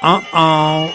Uh-oh.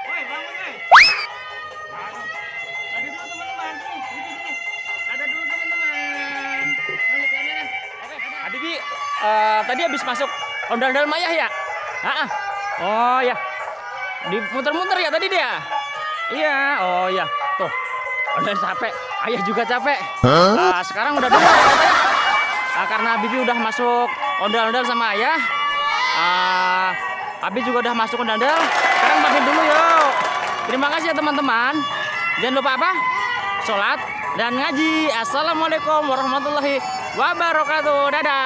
Woi, bangun woi. Aduh. Ada dulu teman-teman. Sini. Ada dulu teman-teman. Lanjut kamera. Oke, Adibi, tadi habis masuk ondel-ondel Maya ya? Ah. Oh ya. Dimuter-muter ya tadi dia? Iya, oh ya. Tuh. Udah capek. Ayah juga capek. Sekarang udah dulu ya katanya. Karena Bibi udah masuk ondel-ondel sama ayah. Abi juga udah masuk ondel-ondel. Sekarang pamit dulu yuk. Terima kasih ya teman-teman. Jangan lupa apa? Sholat dan ngaji. Assalamualaikum warahmatullahi wabarakatuh. Dadah.